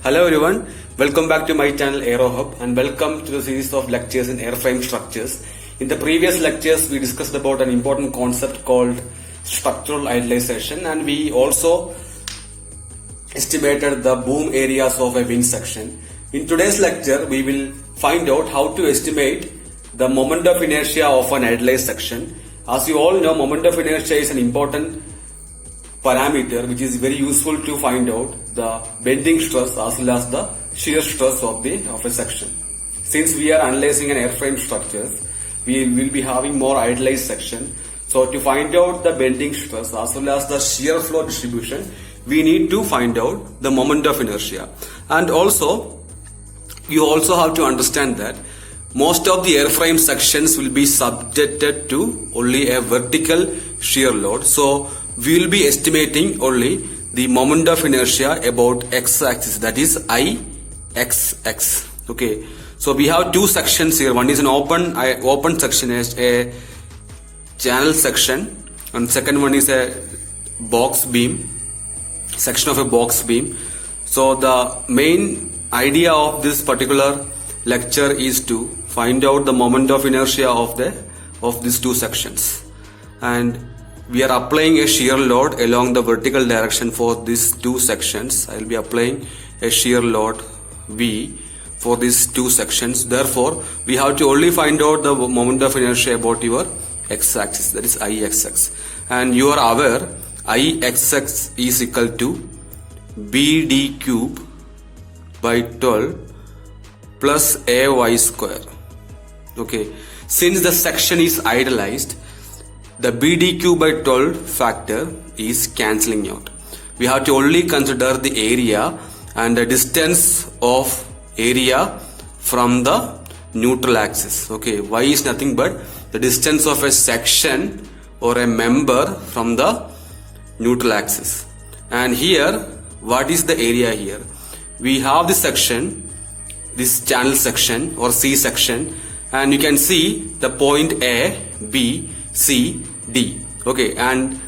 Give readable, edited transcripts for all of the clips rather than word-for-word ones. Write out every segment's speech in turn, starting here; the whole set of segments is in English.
Hello everyone, welcome back to my channel AEROHUB and welcome to the series of lectures in airframe structures. In the previous lectures we discussed about an important concept called structural idealization, and we also estimated the boom areas of a wing section. In today's lecture we will find out how to estimate the moment of inertia of an idealized section. As you all know, moment of inertia is an important parameter which is very useful to find out the bending stress as well as the shear stress of a section. Since we are analyzing an airframe structures, we will be having more idealized section. So to find out the bending stress as well as the shear flow distribution, we need to find out the moment of inertia. And also, you also have to understand that most of the airframe sections will be subjected to only a vertical shear load. So we will be estimating only the moment of inertia about x-axis, that is Ixx. Okay, so we have two sections here. One is an open section, as a channel section, and second one is a box beam, section of a box beam. So the main idea of this particular lecture is to find out the moment of inertia of these two sections, and we are applying a shear load along the vertical direction for these two sections. I will be applying a shear load V for these two sections. Therefore, we have to only find out the moment of inertia about your x-axis, that is Ixx. And you are aware Ixx is equal to BD cube by 12 plus AY square. Okay, since the section is idealized, the BDQ by 12 factor is cancelling out. We have to only consider the area and the distance of area from the neutral axis. Okay, Y is nothing but the distance of a section or a member from the neutral axis. And here, what is the area here? We have this section, this channel section or C section, and you can see the point A, B, C, D. Okay, and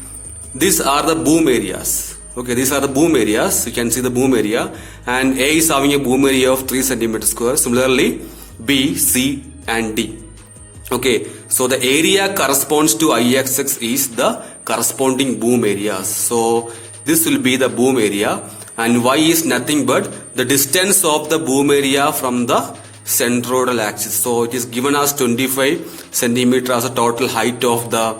these are the boom areas. Okay, these are the boom areas. You can see the boom area, and A is having a boom area of 3 cm square. Similarly, B, C, and D. Okay, so the area corresponds to Ixx is the corresponding boom areas. So this will be the boom area, and Y is nothing but the distance of the boom area from the centroidal axis. So it is given as 25 centimeter as a total height of the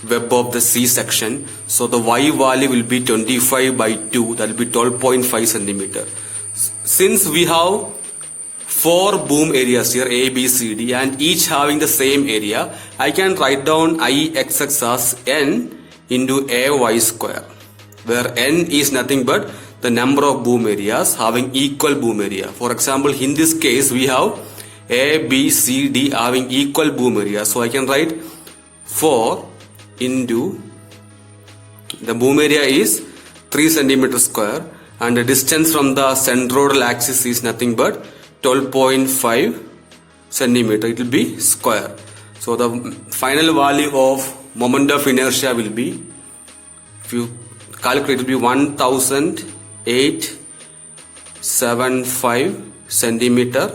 web of the C section. So the Y value will be 25 by 2, that will be 12.5 centimeter. Since we have 4 boom areas here, A, B, C, D, and each having the same area, I can write down Ixx as N into AY square, where N is nothing but the number of boom areas having equal boom area. For example, in this case we have A, B, C, D having equal boom area. So I can write 4 into the boom area is 3 centimeter square, and the distance from the centroidal axis is nothing but 12.5 centimeter. It will be square. So the final value of moment of inertia will be, if you calculate, it will be 1875 centimeter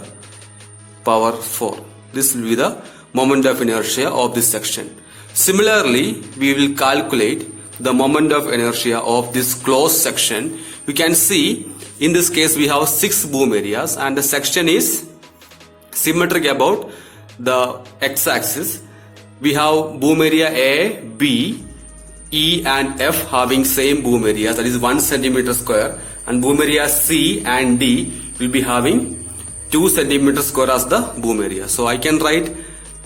power 4. This will be the moment of inertia of this section. Similarly, we will calculate the moment of inertia of this closed section. We can see in this case we have 6 boom areas, and the section is symmetric about the x-axis. We have boom area A, B, E and F having same boom areas, that is 1 centimeter square, and boom area C and D will be having 2 centimeter square as the boom area. So I can write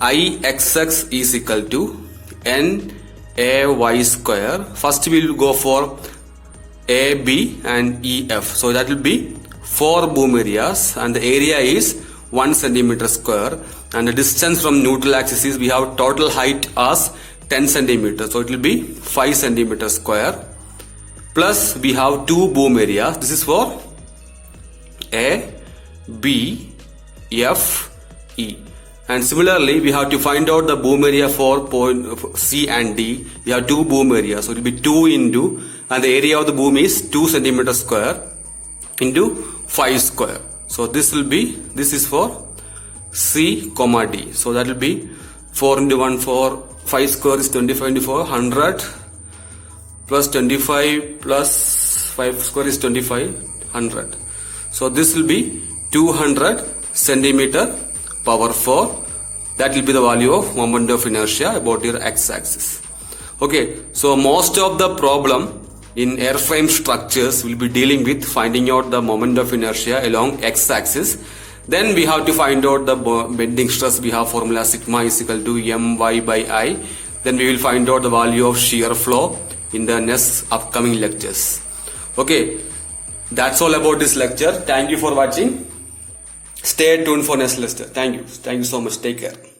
Ixx is equal to N AY square. First we will go for A, B and E, F. So that will be 4 boom areas, and the area is 1 centimeter square, and the distance from neutral axis is, we have total height as 10 centimeters. So it will be 5 centimeter square, plus we have 2 boom areas. This is for A, B, F, E. And similarly, we have to find out the boom area for point C and D. We have 2 boom areas, so it will be 2 into, and the area of the boom is 2 centimeter square into 5 square. So this is for C, D. So that will be 4 into 1, 4, 5 square is 25 into 4, 100 plus 25 plus 5 square is 25, 100. So this will be 200 centimeter power 4. That will be the value of moment of inertia about your x-axis. Okay, so most of the problem in airframe structures will be dealing with finding out the moment of inertia along x-axis. Then we have to find out the bending stress. We have formula sigma is equal to my by I. Then we will find out the value of shear flow in the next upcoming lectures. Okay, that's all about this lecture. Thank you for watching. Stay tuned for next lecture. Thank you. Thank you so much. Take care.